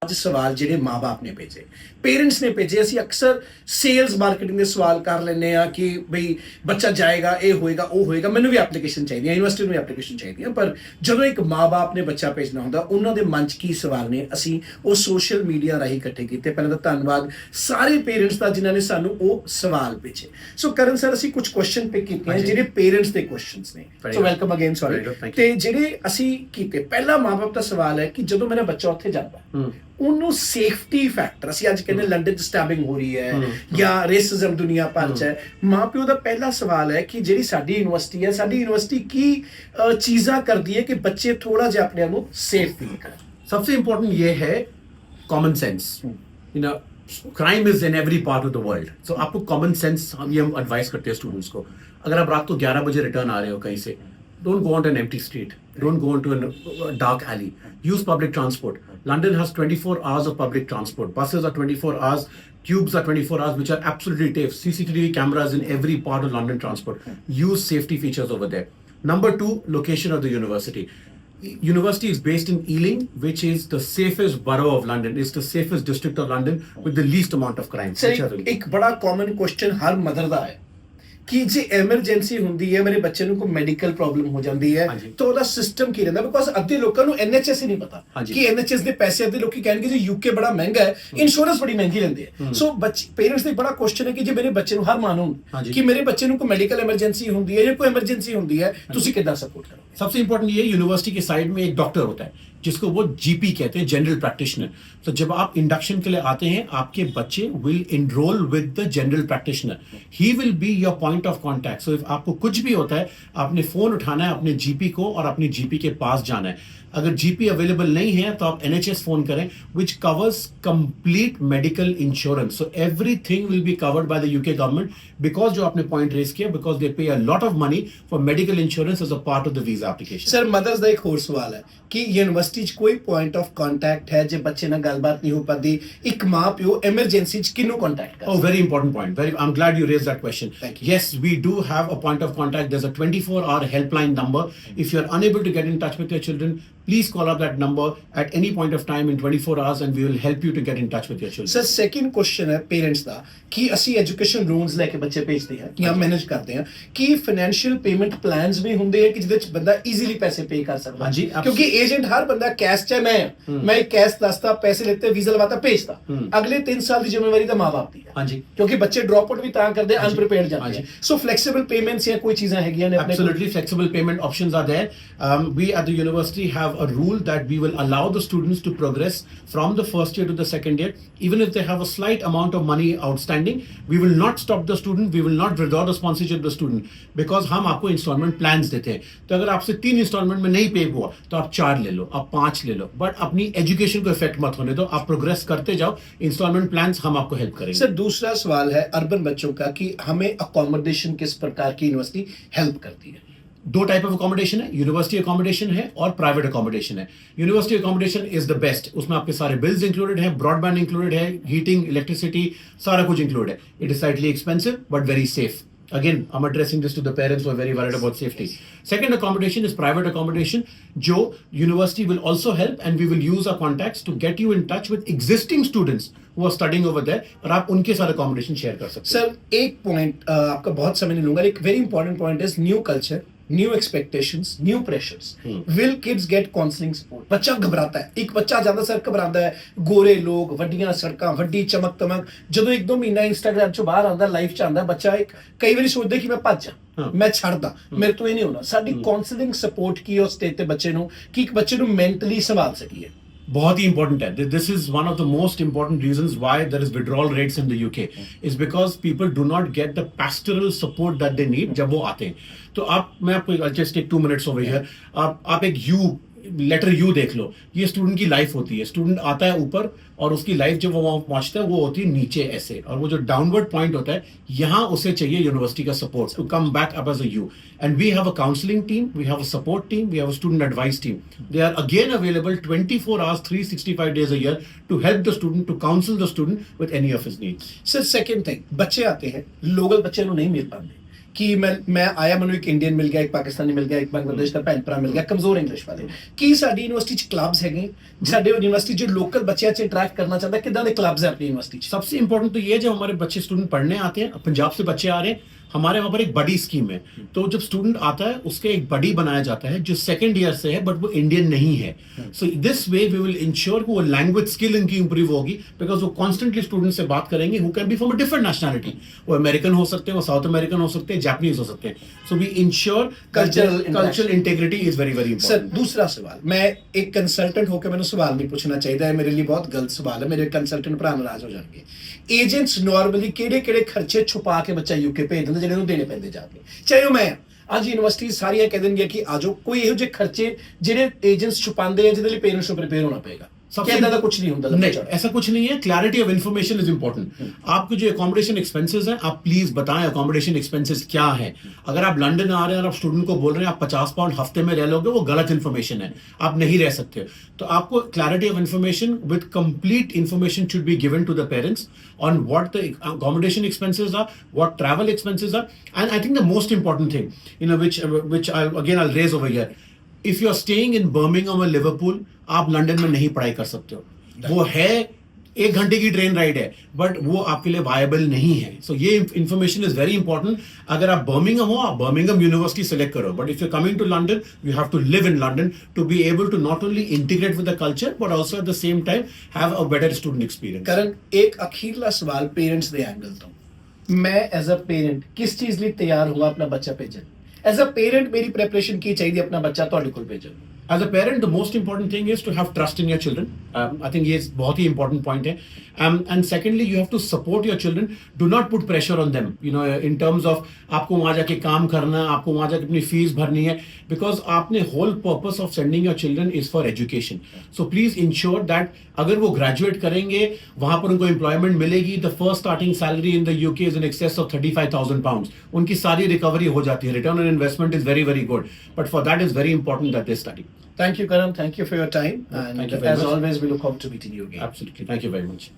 ਅੱਜ ਸਵਾਲ ਜਿਹੜੇ ਮਾਂ-ਬਾਪ ਨੇ ਭੇਜੇ, ਪੇਰੈਂਟਸ ਨੇ ਭੇਜੇ। ਅਸੀਂ ਅਕਸਰ ਸੇਲਸ ਮਾਰਕੀਟਿੰਗ ਦੇ ਸਵਾਲ ਕਰ ਲੈਂਦੇ ਆ ਕਿ ਬਈ ਬੱਚਾ ਜਾਏਗਾ, ਇਹ ਹੋਏਗਾ, ਉਹ ਹੋਏਗਾ, ਮੈਨੂੰ ਵੀ ਐਪਲੀਕੇਸ਼ਨ ਚਾਹੀਦੀ ਹੈ, ਯੂਨੀਵਰਸਿਟੀ ਨੂੰ ਵੀ ਐਪਲੀਕੇਸ਼ਨ ਚਾਹੀਦੀ ਹੈ। ਪਰ ਜਦੋਂ ਇੱਕ ਮਾਂ-ਬਾਪ ਨੇ ਬੱਚਾ ਭੇਜਣਾ ਹੁੰਦਾ, ਉਹਨਾਂ ਦੇ ਮਨ 'ਚ ਕੀ ਸਵਾਲ ਨੇ, ਅਸੀਂ ਉਹ ਸੋਸ਼ਲ ਮੀਡੀਆ ਰਾਹੀਂ ਇਕੱਠੇ ਕੀਤੇ। ਪਹਿਲਾਂ ਤਾਂ ਧੰਨਵਾਦ ਸਾਰੇ ਪੇਰੈਂਟਸ ਦਾ ਜਿਨ੍ਹਾਂ ਨੇ ਸਾਨੂੰ ਉਹ ਸਵਾਲ ਭੇਜੇ। ਸੋ ਕਰਨ ਸਰ, ਅਸੀਂ ਕੁਝ ਕੁਐਸਚਨ ਪਿਕ ਕੀਤੇ ਹਨ ਜਿਹੜੇ ਪੇਰੈਂਟਸ ਦੇ ਕੁਐਸਚਨਸ ਨੇ। ਸੋ ਵੈਲਕਮ ਅਗੇਨ, ਸੌਰੀ। ਤੇ ਜਿਹੜੇ ਅਸੀਂ ਕੀਤੇ, ਪਹਿਲਾ ਮਾਂ-ਬਾਪ ਦਾ ਸਵਾਲ ਹੈ ਕਿ ਜਦੋਂ ਮੇਰਾ ਬੱਚਾ ਉੱਥੇ ਜਾਂਦਾ ਉਹਨੂੰ ਸੇਫਟੀ ਫੈਕਟਰ, ਅਸੀਂ ਅੱਜ ਕਹਿੰਦੇ ਲੰਡਨ 'ਚ ਸਟੈਬਿੰਗ ਹੋ ਰਹੀ ਹੈ ਜਾਂ ਰੇਸਿਜ਼ਮ ਦੁਨੀਆ ਭਰ 'ਚ ਹੈ, ਮਾਂ ਪਿਓ ਦਾ ਪਹਿਲਾ ਸਵਾਲ ਹੈ ਕਿ ਜਿਹੜੀ ਸਾਡੀ ਯੂਨੀਵਰਸਿਟੀ ਹੈ, ਸਾਡੀ ਯੂਨੀਵਰਸਿਟੀ ਕੀ ਚੀਜ਼ਾਂ ਕਰਦੀ ਹੈ ਕਿ ਬੱਚੇ ਥੋੜਾ ਜਿਹਾ ਆਪਣੇ ਆਪ ਨੂੰ ਸੇਫ ਫੀਲ ਕਰਨ। सबसे इम्पोर्टेंट ये है common sense. You know, crime is in every part of the world, so आपको कॉमन सेंस हम एडवाइस करते हैं स्टूडेंट्स को। अगर आप रात को 11 बजे रिटर्न आ रहे हो कहीं से, don't go on an empty street, don't go on to a dark alley, use public transport. London has 24 hours of public transport, buses are 24 hours, tubes are 24 hours, which are absolutely safe. CCTV cameras in every part of London transport. Use safety features over there. Number 2, location of the university. University is based in Ealing, which is the safest borough of London. It's the safest district of London with the least amount of crime. ਇੱਕ ਬੜਾ common question ਹਰ mother ਦਾ ਹੈ ਕਿ ਜੇ emergency ਹੁੰਦੀ ਹੈ, ਮੇਰੇ ਬੱਚੇ ਨੂੰ ਕੋਈ ਮੈਡੀਕਲ ਪ੍ਰੋਬਲਮ ਹੋ ਜਾਂਦੀ ਹੈ, ਤਾਂ ਉਹਦਾ ਸਿਸਟਮ ਕੀ ਰਹਿੰਦਾ? ਬਿਕੋਜ਼ ਅੱਧੇ ਲੋਕਾਂ ਨੂੰ NHS ਹੀ ਨਹੀਂ ਪਤਾ ਕਿ NHS ਦੇ ਪੈਸੇ, ਅੱਧੇ ਲੋਕੀ ਕਹਿਣਗੇ ਜੀ UK ਬੜਾ ਮਹਿੰਗਾ ਹੈ, ਇੰਸ਼ੋਰੈਂਸ ਬੜੀ ਮਹਿੰਗੀ ਲੈਂਦੇ ਆ। ਸੋ ਪੇਰੈਂਟਸ ਦਾ ਬੜਾ ਕੁਐਸਚਨ ਹੈ ਕਿ ਜੇ ਮੇਰੇ ਬੱਚੇ ਨੂੰ ਹਰ ਮਾਨੂੰ ਕਿ ਮੇਰੇ ਬੱਚੇ ਨੂੰ ਕੋਈ ਮੈਡੀਕਲ ਐਮਰਜੈਂਸੀ ਹੁੰਦੀ ਹੈ ਜਾਂ ਕੋਈ ਐਮਰਜੈਂਸੀ ਹੁੰਦੀ ਹੈ, ਤੁਸੀਂ ਕਿੱਦਾਂ सपोर्ट करोगे? सबसे इंपॉर्टेंट ये, यूनिवर्सिटी के साइड में एक डॉक्टर होता है जिसको वो GP कहते हैं, जनरल प्रैक्टिशनर। तो जब आप इंडक्शन के लिए आते हैं, आपके बच्चे will enroll with the general practitioner, he will be your point of contact. So if आपको कुछ भी होता है, आपने फोन उठाना है अपने GP को और अपने GP के पास जाना है। अगर GP अवेलेबल नहीं है तो आप NHS फोन करें, which covers complete medical insurance. So everything will be covered by the UK government, because जो आपने point raise किया, because they pay a lot of money for medical insurance as a part of the visa application. Sir, ਮਦਰਸ ਦਾ ਇੱਕ ਹੋਰ ਸਵਾਲ ਹੈ ਕਿ ਯੂਨੀਵਰਸਿਟੀ 'ਚ ਕੋਈ ਪੁਆਇੰਟ ਆਫ ਕੰਟੈਕਟ ਹੈ ਜੇ ਬੱਚੇ ਨਾਲ ਗੱਲਬਾਤ ਨਹੀਂ ਹੋ ਪਾਦੀ, ਇੱਕ ਮਾਂ ਪਿਓ ਐਮਰਜੈਂਸੀ 'ਚ ਕਿਹਨੂੰ ਕੰਟੈਕਟ ਕਰ? Oh, very important point. I'm glad you raised that question. Thank you. Yes, we do have a point of contact. There's a 24-hour helpline number. If you're unable to get in touch with your children, please call up that number at any point of time in 24 hours and we will help you to get in touch with your children. Sir, second question ਹੈ parents ਦਾ ਕਿ ਅਸੀਂ education loans ਲੈ ਕੇ ਬੱਚੇ ਭੇਜਦੇ ਹਾਂ ਜਾਂ manage ਕਰਦੇ ਹਾਂ, ਕਿ ਫਾਈਨੈਂਸ਼ੀਅਲ ਪੇਮੈਂਟ ਪਲਾਨਸ ਵੀ ਹੁੰਦੇ ਆ ਕਿ ਜਿਹਦੇ 'ਚ ਬੰਦਾ ਈਜ਼ੀਲੀ ਪੈਸੇ ਪੇ ਕਰ ਸਕਦਾ? ਹਾਂਜੀ, ਕਿਉਂਕਿ ਏਜੰਟ ਹਰ ਬੰਦਾ ਕੈਸ਼ 'ਚ ਹੈ, ਮੈਂ ਕੈਸ਼ ਦੱਸਦਾ, ਪੈਸੇ ਲੈਤੇ, ਵੀਜ਼ਾ ਲਵਾਤਾ, ਭੇਜਤਾ, ਅਗਲੇ 3 ਸਾਲ ਦੀ ਜ਼ਿੰਮੇਵਾਰੀ ਤਾਂ ਮਾਂ-ਬਾਪ ਦੀ ਹੈ। ਹਾਂਜੀ, ਕਿਉਂਕਿ ਬੱਚੇ ਡ੍ਰੌਪ ਆਊਟ ਵੀ ਤਾਂ ਕਰਦੇ, ਅਨਪ੍ਰੀਪੇਅਰਡ ਜਾਂਦੇ ਆ। ਸੋ ਫਲੈਕਸੀਬਲ ਪੇਮੈਂਟਸ ਜਾਂ ਕੋਈ ਚੀਜ਼ਾਂ ਹੈਗੀਆਂ ਨੇ? Absolutely, flexible payment options are there. We at the university have a rule that we will allow the students to progress from the first year to the second year, even if they have a slight amount of money outstanding. We will not stop the student, we will not withdraw the sponsorship of the student, because हम आपको installment plans देते हैं। तो अगर आपसे 3 installment में नहीं पे हुआ तो आप 4 ले लो, आप 5 ले लो, बट अपनी एजुकेशन को इफेक्ट मत होने दो, आप प्रोग्रेस करते जाओ। इंस्टॉलमेंट प्लान्स हम आपको हेल्प करेंगे। सर, दूसरा सवाल है अर्बन बच्चों का कि हमें अकोमोडेशन किस प्रकार की यूनिवर्सिटी हेल्प करती है? 2 टाइप ऑफ अकोमोडेशन है, यूनिवर्सिटी अकोमोडेशन है और प्राइवेट अकोमोडेशन है। University accommodation is the best, उसमें आपके सारे बिल्स इंक्लूडेड है, ब्रॉडबैंड इंक्लूडेड है, हीटिंग, इलेक्ट्रिसिटी, सारा कुछ इंक्लूडेड है। It is slightly expensive but very safe. Again, I'm addressing this to the parents who are very worried about safety. Second accommodation is private accommodation, जो university will also help, and we will use our contacts to get you in touch with existing students who are studying over there, और आप उनके साथ accommodation share कर सकते हैं। Sir, एक point आपका बहुत समय नहीं लूंगा, एक very important point is new culture, new expectations, new pressures. Will kids get counselling support? बच्चा घबराता है, एक बच्चा ज्यादा सर घबराता है, गोरे लोग, ਵੱਡੀਆਂ ਸੜਕਾਂ, ਵੱਡੀ ਚਮਕ ਤਮਕ, ਜਦੋਂ 1-2 ਮਹੀਨਾ ਇੰਸਟਾਗ੍ਰਾਮ ਚੋਂ ਬਾਹਰ ਆਉਂਦਾ, ਲਾਈਫ ਚ ਆਉਂਦਾ ਬੱਚਾ, ਇੱਕ ਕਈ ਵਾਰੀ ਸੋਚਦਾ ਕਿ ਮੈਂ ਭੱਜ ਜਾ, ਮੈਂ ਛੱਡਦਾ, ਮੇਰੇ ਤੋਂ ਇਹ ਨਹੀਂ ਹੋਣਾ। ਸਾਡੀ ਕਾਉਂਸਲਿੰਗ ਸਪੋਰਟ ਕੀ ਉਸ ਸਟੇਜ ਤੇ ਬੱਚੇ ਨੂੰ, ਕਿ ਇੱਕ ਬੱਚੇ ਨੂੰ ਮੈਂਟਲੀ ਸੰਭਾਲ ਸਕੀਏ? बहुत ही इंपॉर्टेंट है। This is one of the most important reasons why there is withdrawal rates in the UK, is because people do not get the pastoral support that they need जब वो आते हैं। तो मैं आपको just take 2 minutes over here, आप एक letter you देख लो, ये स्टूडेंट की लाइफ होती है। स्टूडेंट आता है ऊपर और उसकी लाइफ जब वो वहाँ पहुंचता है वो होती है नीचे ऐसे, और वो जो डाउनवर्ड पॉइंट होता है, यहाँ उसे चाहिए यूनिवर्सिटी का support to come back up as a you. And we have a counselling team, we have a support team, we have a student advice team. They are again available 24 hours 365 days a year to help the student, to counsel the student with any of his needs. Sir, second thing, बच्चे आते हैं, local बच्चे ਨੂੰ नहीं मिल पाते, ਕਿ ਮੈਂ ਆਇਆ, ਮੈਨੂੰ ਇੱਕ ਇੰਡੀਅਨ ਮਿਲ ਗਿਆ, ਇੱਕ ਪਾਕਿਸਤਾਨੀ ਮਿਲ ਗਿਆ, ਇੱਕ ਬੰਗਲਾਦੇਸ਼ ਦਾ ਭੈਣ ਭਰਾ ਮਿਲ ਗਿਆ, ਕਮਜ਼ੋਰ ਇੰਗਲਿਸ਼ ਵਾਲੇ। ਕੀ ਸਾਡੀ ਯੂਨੀਵਰਸਿਟੀ 'ਚ ਕਲੱਬਸ ਹੈਗੇ? ਸਾਡੇ ਯੂਨੀਵਰਸਿਟੀ ਜੋ ਲੋਕਲ ਬੱਚਿਆਂ 'ਚ ਇੰਟਰੈਕਟ करना चाहता है, कितना दे क्लब्स है अपनी यूनिवर्सिटी? सबसे इंपॉर्टेंट तो ये है, जब हमारे बच्चे स्टूडेंट पढ़ने आते हैं, पंजाब से बच्चे आ रहे हैं, हमारे वहाँ पर एक बडी स्कीम है। तो जब स्टूडेंट आता है उसके एक बडी बनाया जाता है जो सेकंड ईयर से है बट वो इंडियन नहीं है। So this way we will ensure कि वो लैंग्वेज स्किल इनकी इंप्रूव होगी, बिकॉज वो कॉन्स्टेंटली स्टूडेंट से बात करेंगे who can be from a different nationality. वो अमेरिकन हो सकते हैं, वो साउथ अमेरिकन हो सकते हैं, जापानीज हो सकते हैं। So we ensure cultural integrity is very very sir important. दूसरा सवाल, मैं एक कंसल्टेंट होकर मैंने सवाल नहीं पूछना चाहिए, मेरे लिए बहुत गलत सवाल है, मेरे कंसल्टेंट भरा नाराज हो जाएंगे। एजेंट्स नॉर्मली किहड़े खर्चे छुपा के बच्चा यूके भेज दिंदे ਜਿਹੜੇ ਨੂੰ ਦੇਣੇ ਪੈਂਦੇ ਜਾ ਕੇ, ਚਾਹੇ ਉਹ ਮੈਂ ਅੱਜ ਯੂਨੀਵਰਸਿਟੀ ਸਾਰੀਆਂ ਕਹਿ ਦੇਣਗੀਆਂ ਕਿ ਆਜੋ, ਕੋਈ ਇਹੋ ਜਿਹੇ ਖਰਚੇ ਜਿਹੜੇ ਏਜੰਟਸ ਛੁਪਾਉਂਦੇ ਆ ਜਿਹਦੇ ਲਈ ਪੇਰੈਂਟਸ ਨੂੰ ਪ੍ਰਿਪੇਅਰ होना पड़ेगा? सबसे क्या इतना कुछ नहीं होता? नहीं, ऐसा कुछ नहीं है। Clarity of information is important. आपके जो अकोमोडेशन एक्सपेंसेस हैं, आप प्लीज बताएं अकोमोडेशन एक्सपेंसेस क्या है। अगर आप लंदन आ रहे हैं और आप स्टूडेंट को बोल रहे हैं आप 50 पाउंड हफ्ते में रह लोगे, वो गलत इन्फॉर्मेशन है, आप नहीं रह सकते। तो आपको clarity of information with complete information should be given to the parents on what the accommodation expenses are, what travel expenses are, and I think the most important thing which I'll raise over here, if you are staying in Birmingham or Liverpool, आप London में नहीं पढ़ाई कर सकते हो। वो है 1 घंटे की ट्रेन राइड है, बट वो आपके लिए वायबल नहीं है। सो ये इंफॉर्मेशन इज वेरी इंपॉर्टेंट। अगर आप बर्मिंघम हो, आप बर्मिंघम यूनिवर्सिटी सेलेक्ट करो, but if you coming to London you have to live in London to be able to not only integrate with the culture but also at the same time have a better student experience. Karan, एक अखीरला सवाल parents ਦੇ angle ਤੋਂ, मैं as a parent किस चीज ਲਈ ਤਿਆਰ ਹੋਵਾਂ ਆਪਣਾ ਬੱਚਾ ਭੇਜਣ? एज अ पेरेंट मेरी प्रिपरेशन ਕੀ ਚਾਹੀਦੀ ਆਪਣਾ ਬੱਚਾ ਤੁਹਾਡੇ ਕੋਲ ਭੇਜਣ? As a parent, the most important thing is to have trust in your children. I think ये बहुत ही important point है. And secondly, you have to support your children. Do not put pressure on them. You know, in terms of आपको वहाँ जाके काम करना, आपको वहाँ जाके अपनी फीस भरनी है, because आपने whole purpose of sending your children is for education. So please ensure that अगर वो graduate करेंगे, वहाँ पर उनको employment मिलेगी. The first starting salary in the UK is in excess of 35,000 pounds. उनकी सारी recovery हो जाती है. Return on investment is very very good. But for that is very important that they study. Thank you, Karan. Thank you for your time. And Thank you very as much. always, we look forward to meeting you again. Absolutely. Thank you very much.